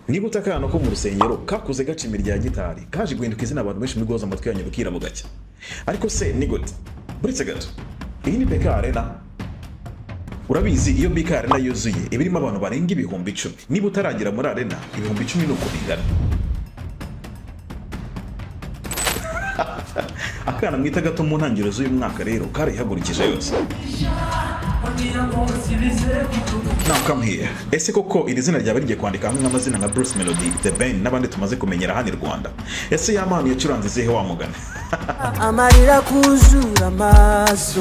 niba utakana ko mu rusengero kakuze gacimira rya gitari kaje guhinduka izina abantu benshi muri goza amatwi yanyu bukira bugacya. Ariko se ni gute? Buretse gato, iyi ni Beka Arena. Urabizi iyo Beka Arena yuzuye ibirimo abantu barenga ibihumbi 10. Niba utaragira muri Arena ibihumbi 10 nuko bingana. Akana mwita gato mu ntangiriro z'uyu mwaka rero karihagurikije yose. Now come here. Ese koko iri zina ryaba rigiye kwandika hamwe n'amazina nka Bruce Melody, The Ben n'abandi tumaze kumenyera hano i Rwanda. Ese Yampano yacuranze izihe wa mugana? Amarira kuzura amaso.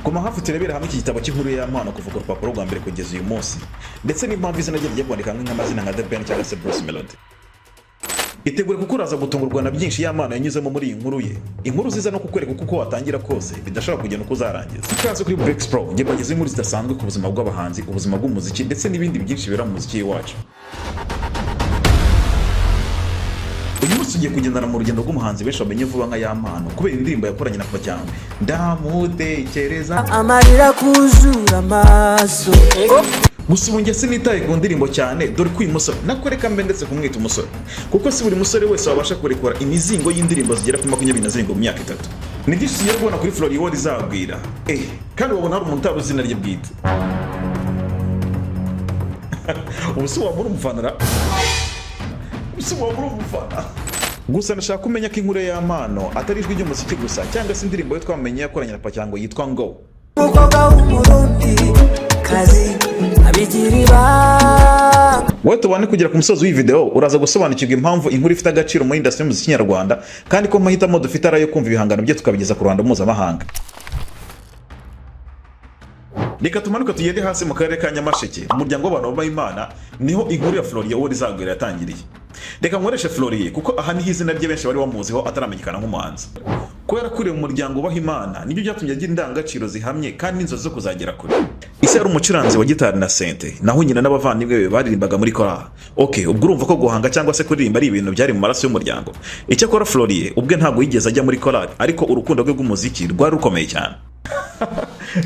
Kuma hafi turebera hamwe iki gitabo cy'inkuru ya Yampano kuva ku rupapuro rwa mbere kugeza uyu munsi. Ndetse n'impamvu izina rye rigiye kwandika hamwe n'amazina nka The Ben cyangwa se Bruce Melody. Itegure kuko uraza gutungurwa na byinshi Yampano yanyuzemo muri iyi nkuru ye. Inkuru ziza no kukwereka uko watangira kose bidashobora kugenda uko uzarangiza. Ikaze kuri Breaks Pro, ngiye bageze inkuru zidasanzwe ku buzima bw'abahanzi, ubuzima bw'umuziki ndetse n'ibindi byinshi bira mu muziki wacu. Uyu munsi ugiye kugendana mu rugendo rw'umuhanzi benshi bamenye vuba nka Yampano kubera indirimbo yakoranye na Cyane. Ndamutekereza amarira kuzura amaso. Gusa ubu njye sinitaye ku ndirimbo cyane dore ko uyu musore nakoreka mbe ndetse kumwita umusore kuko si buri musore wese wabasha kurekura imizingo y'indirimbo zigera kuri 27 mu myaka 3. Ni byinshi tugiye kubona kuri Floriwo rizabwira kandi wabona hari umuntu utaruzi izina rye bwite. Ubuso wa muri umufana gusa nashaka kumenya ko inkuru ya Yampano atari ijwi ry'umuziki gusa cyangwa se indirimbo yo twamenye yakoranye na Cyangwa yitwa ngo kazi abigiriba. Wowe tubane kugera ku musozi w'iyi video uraza gusobanukirwa impamvu inkuru ifite agaciro muri industry y'umuziki nyarwanda kandi ko mahitamo dufite arayo kumva ibihangano bye tukabigeza ku Rwanda mpuzamahanga. Reka tumanuka tugende hasi mu karere ka Nyamasheke umuryango w'abantu b'Imana niho inkuru ya Floriwo rizagwira yatangiriye. Reka nkoreshe Floriye kuko aha ni izina rye benshi bari bamuziho ataramenyekana nk'umuhanzi. Ko yarakuriye mu muryango w'Imana nibyo byatumye agira indangagaciro zihamye kandi inzozi zo kuzagera kure. Ise yari umucuranzi wa gitari na sente naho nyina n'abavandimwe be baririmbaga muri korali. Ubwo urumva ko guhanga cyangwa se kuririmba ari ibintu byari mu maraso y'umuryango. Icyo akora Floriye ubwe ntabwo yigeze ajya muri korali ariko urukundo rwe rw'umuziki rwari rukomeye cyane.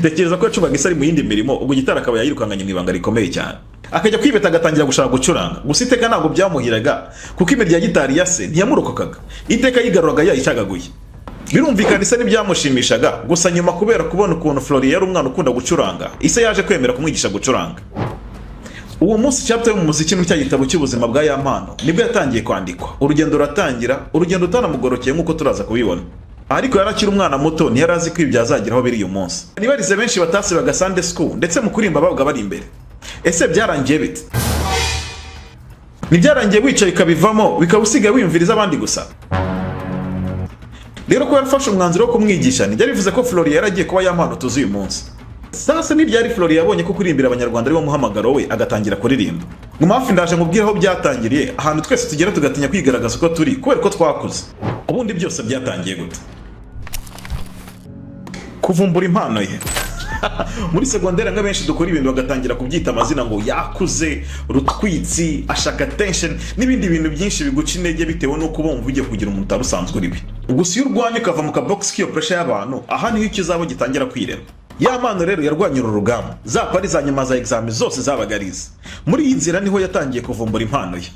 Tekereza ko yacubaga isari mu yindi mirimo ubwo gitari akaba yayirukanganye mu ibanga rikomeye cyane. Akajya kwibeta agatangira gushaka gucuranga. Gusa iteka ntabwo byamuhiraga kuko imirya ya gitari yase ntiyamurokokaga. Iteka yigaruraga yayicagaguye. Birumvikana isa n'ibyamushimishaga gusa nyuma kubera kubona ukuntu Floriye yari umwana ukunda gucuranga ise yaje kwemera kumwigisha gucuranga. Uwo munsi chapter yo mu muziki mu cyagitabo cy'ubuzima bwa Yampano nibwo yatangiye kwandikwa. Urugendo ruratangira, urugendo utanamugorokeye nkuko turaza kubibona. Ariko yarakira umwana muto ntiyarazi ko ibyazagiraho biri uyu munsi. Nibarize benshi batasibaga Sunday school ndetse mu kurimba bavuga bari imbere. Ese byarangiye bite? Nibyarangiye wicaye ikabivamo bikabusiga wiyumviriza abandi gusa. Rero ko yarafashe umwanzuro wo kumwigisha nijya bivuze ko Floriye yaragiye kuba Yampano tuzi uyu munsi. Sasa nibyari Floriye yabonye ko kurimbira abanyarwanda ari bo muhamagaro we agatangira kuririmba. Mu mafi ndaje mubwira aho byatangiriye ahantu twese tugera tugatinya kwigaragaza uko turi kubera ko twakuze. Ubundi byose byatangiye gute? Kuvumbura impano ye. Muri segondere nga benshi dukora ibintu bagatangira kubyita amazina ngo yakuze, rutwitsi, ashaka attention n'ibindi bintu byinshi biguca intege bitewe no kubumva ugiye kugira umuntu utarusanzwe uribi. Gusa iyo urwanye ukava mu kabox k'iyo pressure y'abantu aha niho ikizabo gitangira kwirema. Yampano rero yarwanye urugamba zapari za nyuma za examen zose zabagariza. Muri iyi nzira niho yatangiye kuvumbura impano ye.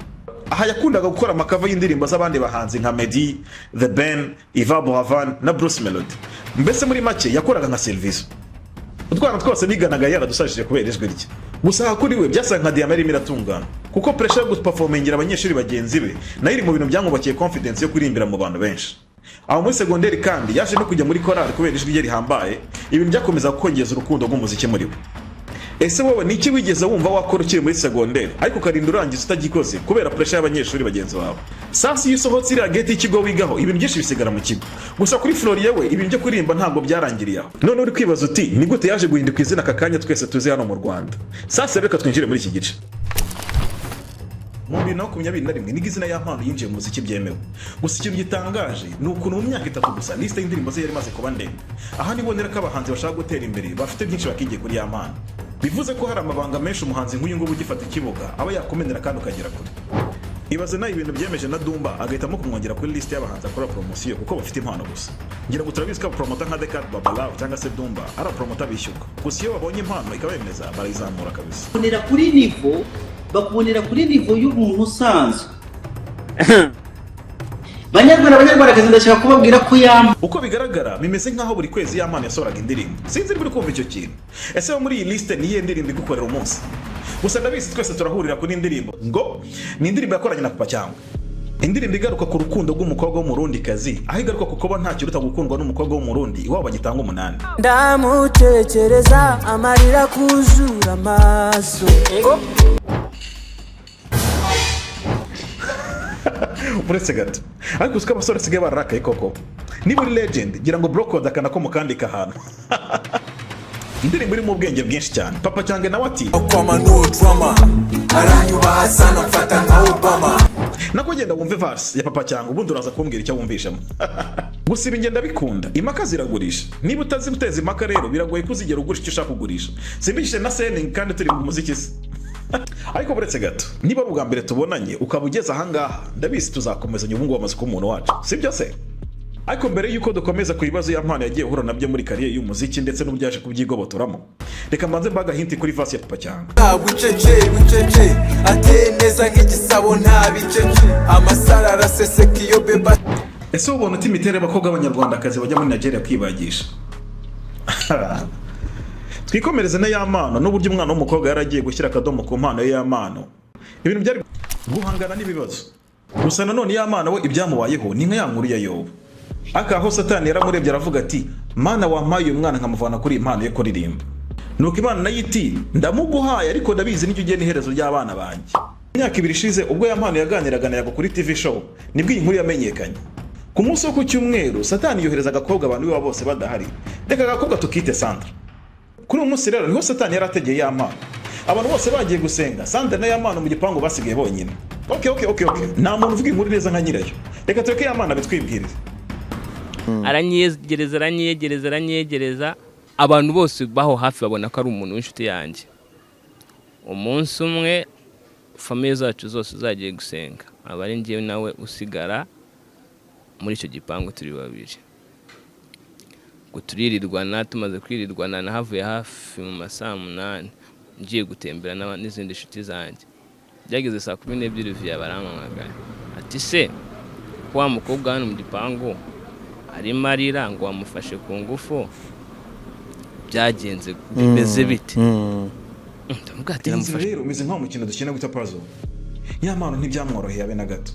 Aha yakundaga gukora amakava y'indirimbo z'abandi bahanzi nka Medi, The Ben, Ibibazo na Bruce Melody. Mbese muri make yakoraga nka service. Utwana twose biganaga yaradusashije kubera ijwi rye. Gusa kuri we byasanga nka diamari miratungana kuko pressure yo guperformingira abanyeshuri bagenzi be nayo iri mu bintu byamwubakiye confidence yo kurimbira mu bantu benshi. Aho muri segonderi kandi yaje no kujya muri korali kubera ijwi rye rihambaye ibintu byakomeza kongeza urukundo rw'umuziki muri we. Ese wowe niki wigeze wumva wakora ukiri muri segonderi ariko karinda urangiza utagikoze kubera pressure y'abanyeshuri bagenzi bawe? Sasa iyo usohotse iriya gate y'ikigo wigaho ibintu byinshi bisigara mu kigo. Gusa kuri Floriye we ibintu byo kurimba ntabwo byarangiriye aho. None uri kwibaza uti ni gute yaje guhinduka izina kakanya twese tuzi hano mu Rwanda? Sasa reka twinjire muri iki gice. Mu 2021 ni izina Yampano yinjiye mu muziki byemewe. Gusa ikintu gitangaje ni ukuntu mu myaka 3 gusa liste y'indirimbo ze yari maze kuba ndende. Aha nibonera ko abahanzi bashaka gutera imbere bafite byinshi bakigiye kuri Yampano. Bivuze ko hari amabanga menshi umuhanzi nk'uyu ngubu ugifata ikibuga aba yakomenera kandi ukagera kure. Ibaze nayo ibintu byemeje na Dumba agahitamo kumwongera kuri liste y'abahanzi akora promotion kuko bafite impano gusa. Ngira ngo turabizi ko promoter nka Dekat Babalaw cyangwa se Dumba ara promoter bishyuka. Gusa iyo babonye impano ikabemeza barizamura kabisa. Onera kuri niveau bakubonera kuri nivo y'umuntu usanzwe. Banyarwandakazi ndashaka kubabwira ko uko bigaragara bimeze nkaho buri kwezi Yampano yasohoraga indirimbo. Sinzi buri kumva icyo kintu. Ese muri iyi liste niye ndirimbo igukorera umunsi? Gusa ndabizi twese turahurira kuri indirimbo ngo ni indirimbo yakoranye na Papa cyangwa indirimbo igaruka ku rukundo rw'umukobwa w'umurundi kazi, aho igaruka ku kuba nta kiruta gukundwa n'umukobwa w'umurundi iwabo bagitanga 8. ndamutekereza amarira kuzura amaso. Uretse gato ariko usika abasore sigaye bararakaye koko. Niba uri legend gira ngo brocode akana ko mukandika ahantu. Indirimbo iri mu bwenge bwinshi cyane. Papa cyangwa nawe ati aranyubaha sana mfata nka Obama. nako genda wumve verse ya Papa cyangwa ubundi uraza kumbwira icyo wumvishamo. Gusa ibingenda bikunda impaka ziragurisha. Niba utazi guteza impaka rero biragoye kuzigera ugurisha icyo ushaka kugurisha. Simbishije na selling kandi turi mu muziki se. Ariko buretse gato niba ubwa mbere tubonanye ukaba ugeze ahangaha ndabizi tuzakomezanya ubu ngubu amaze ku muntu wacu, sibyo se? Ariko mbere yuko dukomeza ku bibazo Yampano yagiye uhura nabyo muri kariyeri y'umuziki ndetse n'ubyaje kubyigobotoramo, reka mbanze mbaga hinti kuri verse ya Papa cyangwa. Wicece ateye neza nk'igisabo nta bicece amasara araseseka iyo beba. Ese ubona uti imitere y'abakobwa b'Abanyarwandakazi bajya muri Nigeria kwibagisha? Twikomereze na Yampano n'uburyo umwana w'umukobwa yaragiye gushyira akadomo ku mpano ya Yampano. Ibintu byari guhangana n'ibibazo. Gusa nanone Yampano we ibyamubayeho ni nka yakuriye yobo. Aho Satani yaramurebye aravuga ati mana wampaye umwana nkamuvana kuri impano yo kuririmba. Nuko Imana nayo iti ndamuguhaye ariko ndabizi n'icyo ugiye n'iherezo ry'abana banjye. Imyaka 2 ishize ubwo Yampano yaganiraga na kuri TV show nibwo iyi nkuru yamenyekanye. Ku munsi wo ku cyumweru Satani yohereza agakobwa abantu biba bose badahari. Reka agakobwa tukite Sandra. Kuri uyu munsi rero niho Satani yarategeye Yampano. Abantu bose bagiye gusenga Sandra na Yampano mu gipangu basigaye bonyine. Okay. Nta muntu uvuga inkuru neza nka nyirayo. Reka tureke Yampano bitwibwirize. Aranyegereza abantu bose baho hafi babona ko ari umuntu w'inshuti yanjye. Umunsi umwe famille zacu zose zagiye gusenga, abari ngiye nawe usigara muri icyo gipangu turi babiri. Turirirwana tumaze kwirirwana nahavuye hafi mu masaa 8 ngiye gutembera n'izindi nshuti zanjye. Byageze saa 12 vya barampamagaye ati se wa mukobwa hano mu gipangu ari marira ngo wamufashe ku ngufu byagenze bimeze bite? Ndamubwatira mufashe rero umeze nka umukino dukina guta puzzle. Yampano ntibyamworoheye abe na gato.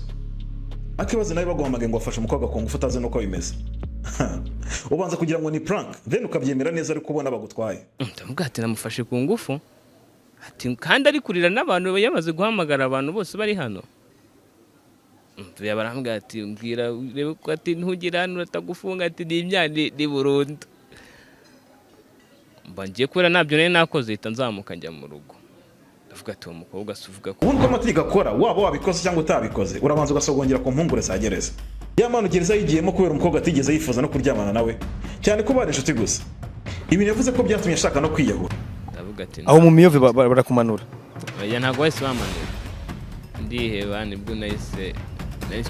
Akibaza nawe baguhamagaye ngo wafashe umukobwa ku ngufu utazi nuko bimeze. Ubanza kugira ngo ni prank then ukabyemera neza ariko ubona bagutwaye. Ndamubwatira mufashe ku ngufu ati kandi ari kurira n'abantu yamaze guhamagara abantu bose bari hano. Barambwira ati mbwira rebe ko ati ntugira hano uratagufunga ati ni imyane ni burundu. Mbangiye kubera nabyo nari nakoze hita nzamuka njya mu rugo. Ndavuga ati uwo mukobwa asuvuga ko ubundi ko amategeko akora waba wabikoze cyangwa utabikoze urabanza ugasogongera ku mpungure za gereza. Yampano gereza yigiyemo kubera umukobwa atigeze yifuza no kuryamana nawe cyane ko bari inshuti gusa. Ibi yavuze ko byatumye ashaka no kwiyahura. Ndavuga ati aho mu miyove barakumanura. Oya ntago wese bamanura. Ndiheba nibwo nahise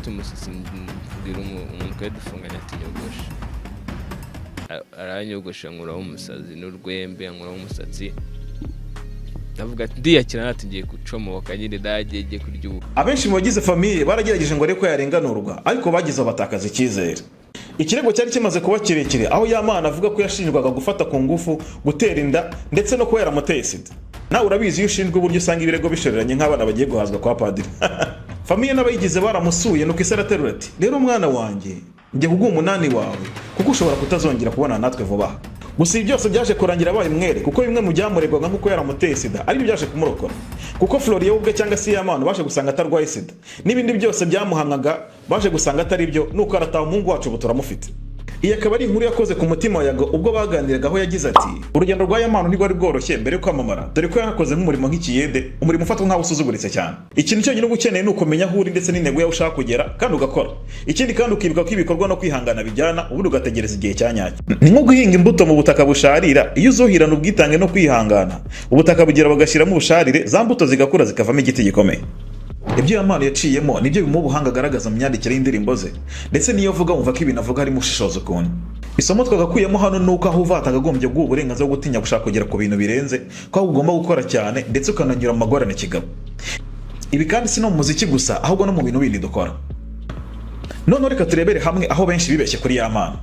umusisi mbwira umuntu ko dufunganya ati nyogosha. Aranyogosha nkuraho umusazi n'urwembe nkuraho umusatsi. Ndavuga ati ndiyakira natigiye gucomoka nyine dagiye kurya ubu. Abenshi mu bagize famille baragerageje ngo ariko yarenganurwa ariko bagize abatakaza icyizere. Ikirego cyari kimaze kuba kirekire aho Yampano avuga ko yashinjwaga gufata ku ngufu, gutera inda ndetse no kuba yaramuteye sida. Nawe urabizi iyo ushinjwa uburyo usanga ibirego bishoreranye nk'abana bagiye guhazwa kwa padiri. Famille n'abayigize baramusuye nuko isaraterura ati rero mwana wanjye njye kuguha 8 wawe kuko ushobora kutazongera kubona natwe vuba. Gusa byose byaje kurangira abaye mwere kuko bimwe mu byamuregwaga nkuko yaramuteye sida ari byaje kumurokora. Kuko Floriye ubwe cyangwa se Yampano baje gusanga atarwaye sida. N'ibindi byose byamuhamwaga baje gusanga atari byo nuko arataha umuhungu wacu buturamufite. Iyi akaba ari inkuru yakoze ku mutima yago ubwo baganiraga aho yagize ati urugendo rwa Yampano ntigwari bworoshye mbere ko amamara dore ko yarakoze nk'umurimo nk'ikiyede umurimo ufatwa nk'aho usuzuguritse cyane. Ikintu cyonyine ugukeneye ni ukumenya aho uri ndetse n'intego yawe ushaka kugera kandi ugakora. Ikindi kandi ukibuka ko ibikorwa no kwihangana bijyana ubundi ugategereza igihe cyanyacyo. Ni nko guhinga imbuto mu butaka busharira iyo uzuhirana ubwitange no kwihangana ubutaka bugira bagashyiramo ubusharire za mbuto zigakura zikavamo igiti gikomeye. Ibyo Yampano yaciyemo nibyo bimuha ubuhanga agaragaza mu myandikire y'indirimbo ze ndetse niyo avuga wumva ko ibintu avuga harimo ushishoza ukuntu. Isomo twagakuyemo hano nuko aho uvata agagombye guha uburenganzira bwo gutinya gushaka kugera ku bintu birenze ko ugomba gukora cyane ndetse ukananyura mu magorane kigabo. Ibi kandi si no mu muziki gusa ahubwo no mu bintu bindi dukora. None reka turebere hamwe aho benshi bibeshye kuri Yampano.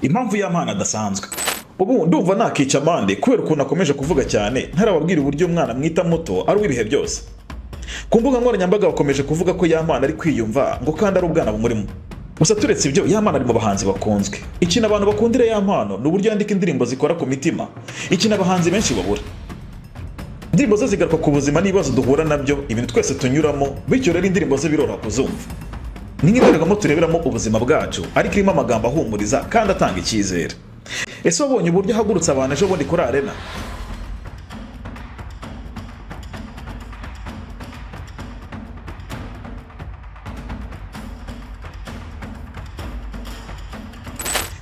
Impamvu Yampano adasanzwe. Ubu ndumva nakica amande kubera ukuntu akomeje kuvuga cyane ntarababwira uburyo umwana mwita muto ari uw'ibihe byose. Ku mbuga nkoranyambaga bakomeje kuvuga ko Yampano ari kwiyumva ngo kandi ari ubwana bumurimo. Gusa turetse ibyo, Yampano ari mu bahanzi bakunzwe. Ikintu abantu bakundira Yampano ni uburyo yandika indirimbo zikora ku mitima, ikintu abahanzi benshi babura. Indirimbo ze zigaruka ku buzima n'ibibazo duhura nabyo, ibintu twese tunyuramo, bityo rero indirimbo ze biroroha kuzumva. Ni nk'indorerwamo tureberamo ubuzima bwacu, ariko irimo amagambo ahumuriza kandi atanga icyizere. Ese wabonye uburyo ahagurutsa abantu ejo bundi kuri arena?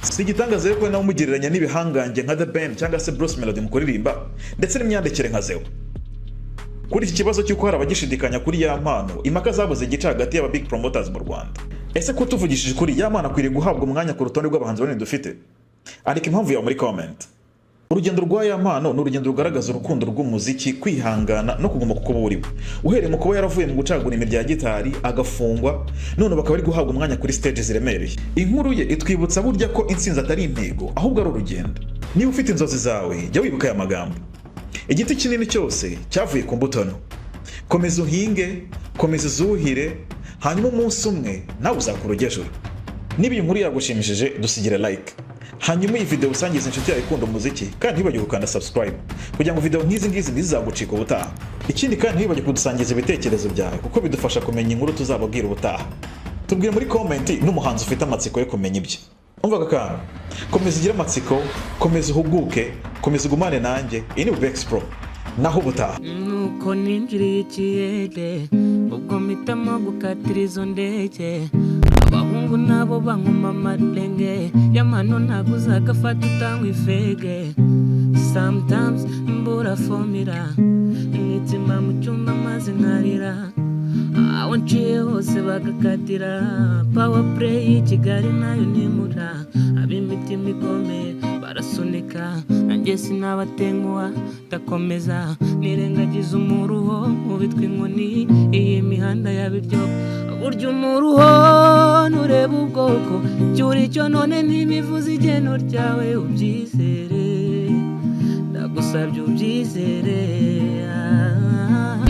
Si igitangaza rero ko nawe umugereranya n'ibihangange nka The Ben cyangwa se Bruce Melody mu kuririmba ndetse n'imyandikire nka Zeo. Kuri iki kibazo cy'uko hari abagishidikanya kuri Yampano, impaka zabuze igice hagati y'aba big promoters mu Rwanda. Ese ko tuvugishije kuri Yampano akwiriye guhabwa umwanya ku rutonde rw'abahanzi banini dufite? Ariko impamvu yawe muri comment. Urugendo rwa Yampano ni urugendo rugaragaza urukundo rw'umuziki, kwihangana no kuguma kuko buriwe. Uhereye mu kuba yaravuye mu gucagura imirya ya gitari agafungwa, none bakaba ari guhabwa umwanya kuri stage ziremereye. Inkuru ye itwibutsa burya ko intsinzi atari intego ahubwo ari urugendo. Niba ufite inzozi zawe jya wibuka aya magambo. Igiti kinini cyose cyavuye ku mbuto nto. Komeza uhinge, komeza uzuhire, hanyuma umunsi umwe nawe uzakura ujya. Niba iyi nkuru yagushimishije dusigire like. Hanyuma iyi video usangiza inshuti yawe ikunda umuziki kandi ntibagire gukanda subscribe kugira ngo video nk'izi ntizizagucika ubutaha. Ikindi kandi ntibagire kudusangiza ibitekerezo byawe kuko bidufasha kumenya inkuru tuzababwira ubutaha. Tubwire muri comment n'umuhanzi ufite amatsiko yo kumenya ibye. Umvaga kandi komeza ugire amatsiko, komeza uhuguke, komeza ugumane nanjye. Iyi ni Bex Pro. Naho ubutaha. Nuko ninjiriye ikiyede ubwo mpitamo gukatira izo ndege. Abahungu nabo bankoma amarenge Yampano ntabwo uzagafata utanywa ifege. Sometimes mbura fomira imitima mu cyumba maze nkarira. Aho nciye hose bagakatira. Power play y'i Kigali nayo nimura. Ab'imitima ikomeye barasunika nanjye sinabatenguha ndakomeza nirengagiza umuruho mu bitwa inkoni. Iyi mihanda y'abiryo burya umuruho nureba ubwoko cyuri cyo none ntibivuze igeno ryawe ubyizere. Ndagusabye ubyizere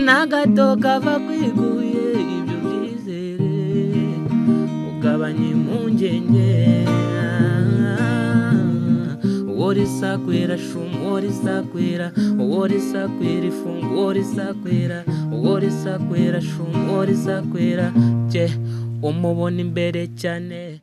n'agato kava kwiguye ibyo byizere ugabanya impungenge. Worisakwera shumu worisakwera worisakwera ifungu worisakwera worisakwera shumu worisakwera je umubona imbere cyane.